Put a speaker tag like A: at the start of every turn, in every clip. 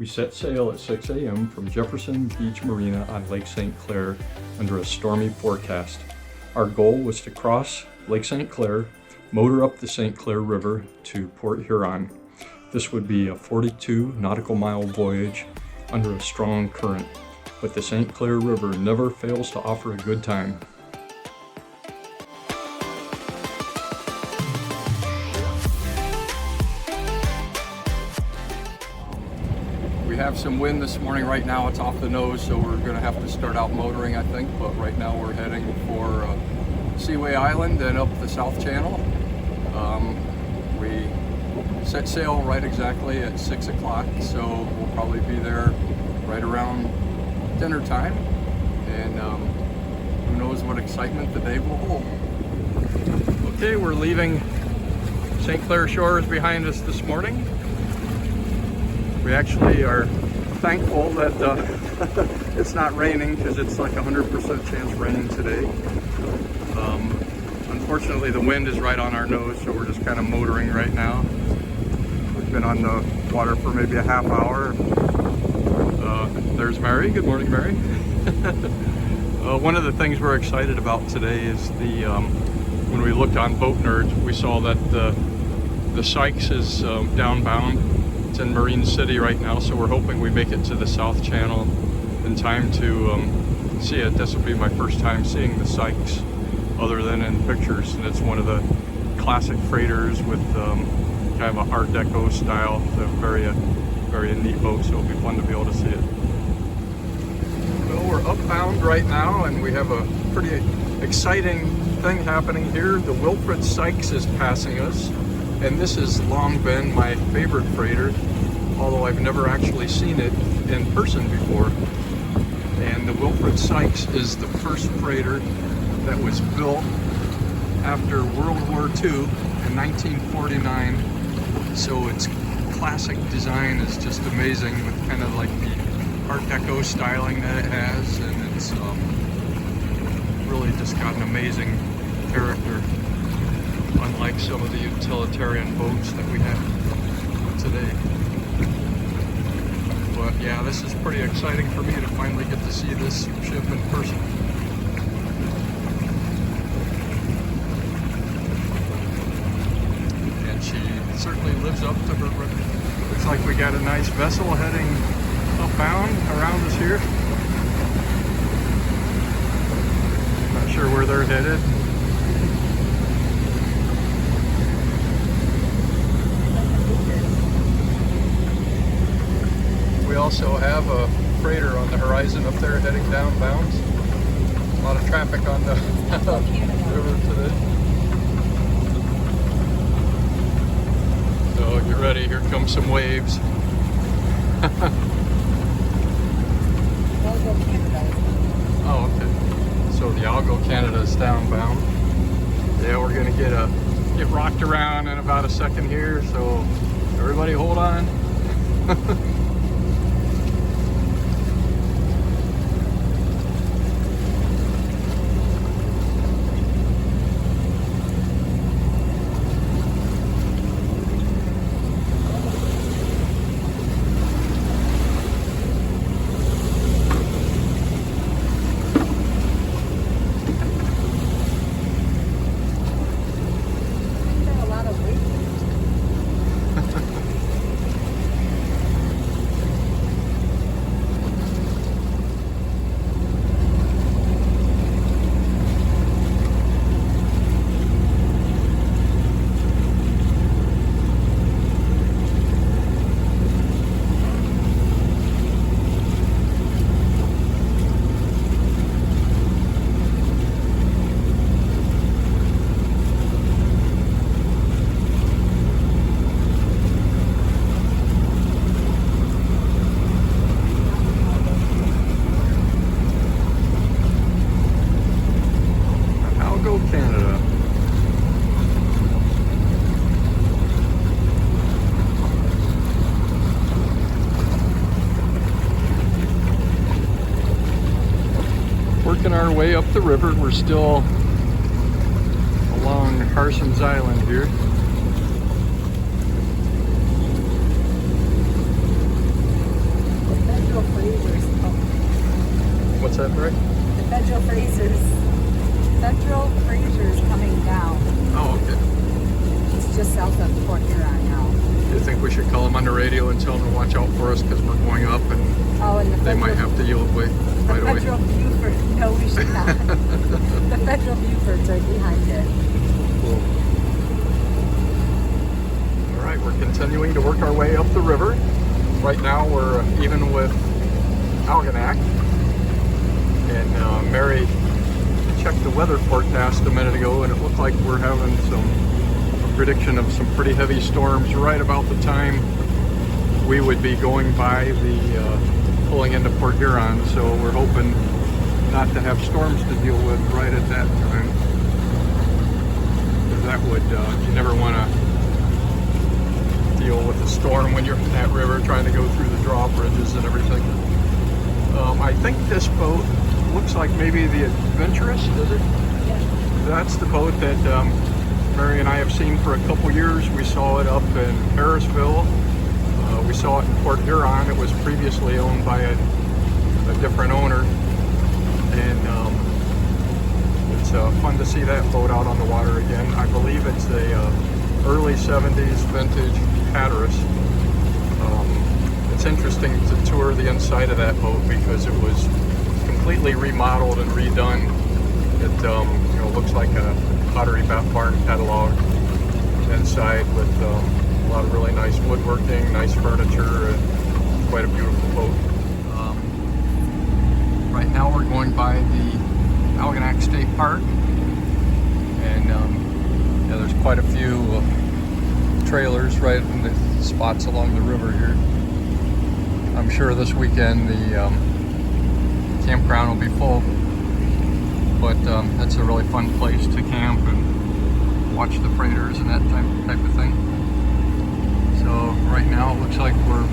A: We set sail at 6 a.m. from Jefferson Beach Marina on Lake St. Clair under a stormy forecast. Our goal was to cross Lake St. Clair, motor up the St. Clair River to Port Huron. This would be a 42 nautical mile voyage under a strong current, but the St. Clair River never fails to offer a good time. We have some wind this morning. Right now it's off the nose, so we're going to have to start out motoring, I think, but right now we're heading for Seaway Island and up the South Channel. We set sail right exactly at 6 o'clock, so we'll probably be there right around dinner time, and who knows what excitement the day will hold. Okay, we're leaving St. Clair shores behind us this morning. We actually are thankful that it's not raining, because it's like 100% chance raining today. Unfortunately, the wind is right on our nose, so we're just kind of motoring right now. We've been on the water for maybe a half hour. There's Mary. Good morning, Mary. One of the things we're excited about today is when we looked on Boat Nerds, we saw that the Sykes is downbound. It's in Marine City right now, so we're hoping we make it to the South Channel in time to see it. This will be my first time seeing the Sykes other than in pictures, and it's one of the classic freighters with kind of a Art Deco style. It's a very neat boat, so it'll be fun to be able to see it. Well, we're upbound right now, and we have a pretty exciting thing happening here. The Wilfred Sykes is passing us, and this has long been my favorite freighter, although I've never actually seen it in person before. And the Wilfred Sykes is the first freighter that was built after World War II in 1949. So its classic design is just amazing, with kind of like the Art Deco styling that it has, and it's really just got an amazing character, unlike some of the utilitarian boats that we have today. But yeah, this is pretty exciting for me to finally get to see this ship in person. And she certainly lives up to her. Looks like we got a nice vessel heading upbound around us here. Not sure where they're headed. We also have a freighter on the horizon up there heading downbound. A lot of traffic on the river today. So get ready, here come some waves. Oh, okay. So the Algocanada is downbound. Yeah, we're gonna get rocked around in about a second here, so everybody hold on. Working our way up the river. We're still along Harson's Island here. What's that, Mary?
B: The Federal Fraser's coming down.
A: Oh, okay.
B: It's just south of Port Huron now.
A: Do you think we should call them on the radio and tell them to watch out for us because we're going up and they might have to yield right away?
B: The Federal Beaufort. No, we should not. The Federal Beaufort's right behind it.
A: Cool. All right, we're continuing to work our way up the river. Right now we're even with Algocanada. And Mary checked the weather forecast a minute ago, and it looked like we're having a prediction of some pretty heavy storms right about the time we would be going by the pulling into Port Huron. So we're hoping not to have storms to deal with right at that time, because that would you never want to deal with a storm when you're in that river trying to go through the drawbridges and everything. I think this boat looks like maybe the Adventurous, does it?
B: Yeah.
A: That's the boat that Mary and I have seen for a couple years. We saw it up in Harrisville. We saw it in Port Huron. It was previously owned by a different owner. And it's fun to see that boat out on the water again. I believe it's a early 70s vintage Hatteras. It's interesting to tour the inside of that boat because it was completely remodeled and redone. It looks like a Pottery Barn catalog inside with a lot of really nice woodworking, nice furniture, and quite a beautiful boat. Right now we're going by the Algocanada State Park, and there's quite a few trailers right in the spots along the river here. I'm sure this weekend the campground will be full, but it's a really fun place to camp and watch the freighters and that type of thing. So right now it looks like we're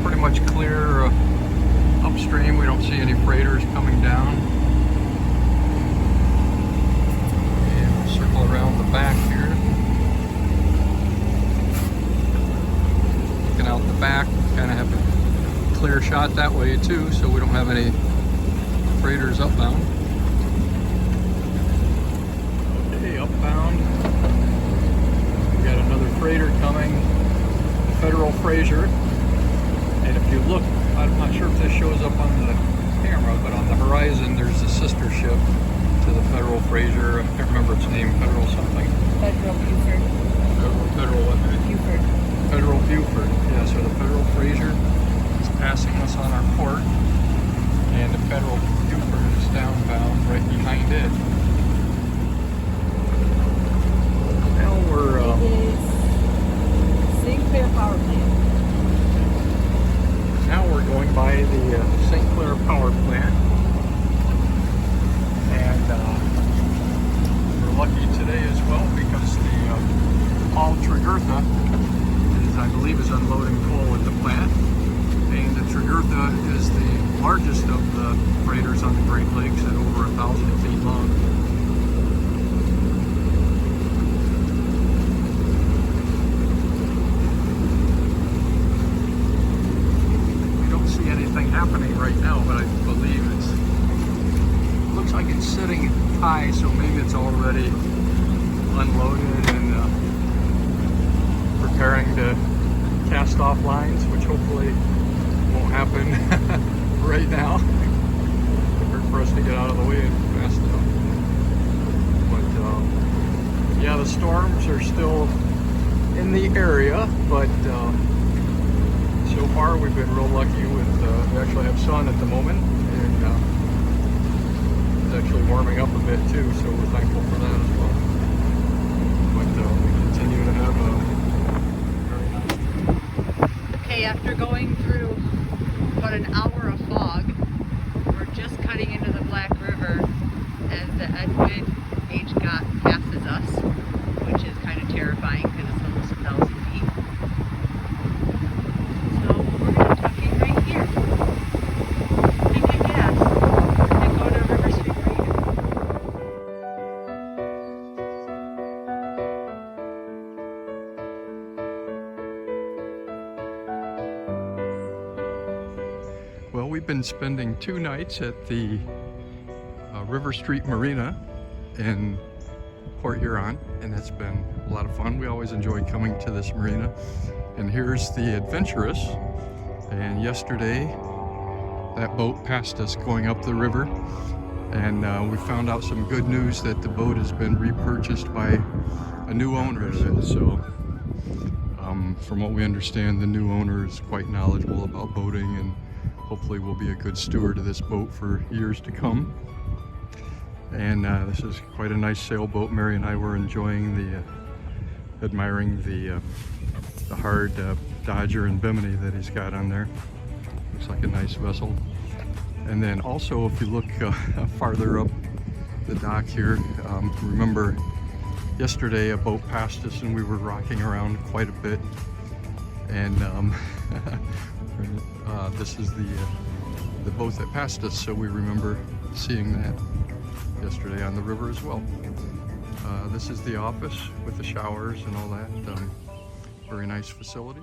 A: pretty much clear upstream. We don't see any freighters coming down. And we'll circle around the back here. Looking out the back, kind of have a clear shot that way too, so we don't have any freighters upbound. Okay, upbound. We got another freighter coming, the Federal Fraser. And if you look, I'm not sure if this shows up on the camera, but on the horizon there's a sister ship to the Federal Fraser. I can't remember its name, Federal something.
B: Federal Beaufort.
A: Federal what?
B: Beaufort.
A: Federal Beaufort. Yeah, so the Federal Fraser is passing us on our port, and the Federal Beaufort is downbound right behind it. Now we're
B: It is St. Clair Power Plant.
A: Now we're going by the St. Clair Power Plant, and we're lucky today as well because the Tregurtha I believe is unloading coal at the plant, and the Tregurtha is the largest of the freighters on the Great Lakes at over 1,000 feet long. We don't see anything happening right now, but I believe it looks like it's sitting high, so maybe it's already unloaded and preparing to cast off lines, which hopefully won't happen right now. Hard for us to get out of the way fast enough. But yeah, the storms are still in the area, but so far we've been real lucky with we actually have sun at the moment, and it's actually warming up a bit too, so we're thankful for that as well. But we continue to have a
B: after going through about an hour of fog, we're just cutting into the Black River as the Edwin Gott passes us, which is kind of terrifying because it's almost 1,000 feet. So we're going to tuck in right here and get gas and go to River Street Marina.
A: Well, we we've been spending 2 nights at the River Street Marina in Port Huron, and that's been a lot of fun. We always enjoy coming to this marina. And here's the Adventurous, and yesterday that boat passed us going up the river, and we found out some good news that the boat has been repurchased by a new owner. So from what we understand, the new owner is quite knowledgeable about boating and hopefully will be a good steward of this boat for years to come. And this is quite a nice sailboat. Mary and I were enjoying admiring the hard Dodger and Bimini that he's got on there. Looks like a nice vessel. And then also, if you look farther up the dock here, remember yesterday a boat passed us and we were rocking around quite a bit. And this is the boat that passed us, so we remember seeing that yesterday on the river as well. This is the office with the showers and all that. Very nice facilities.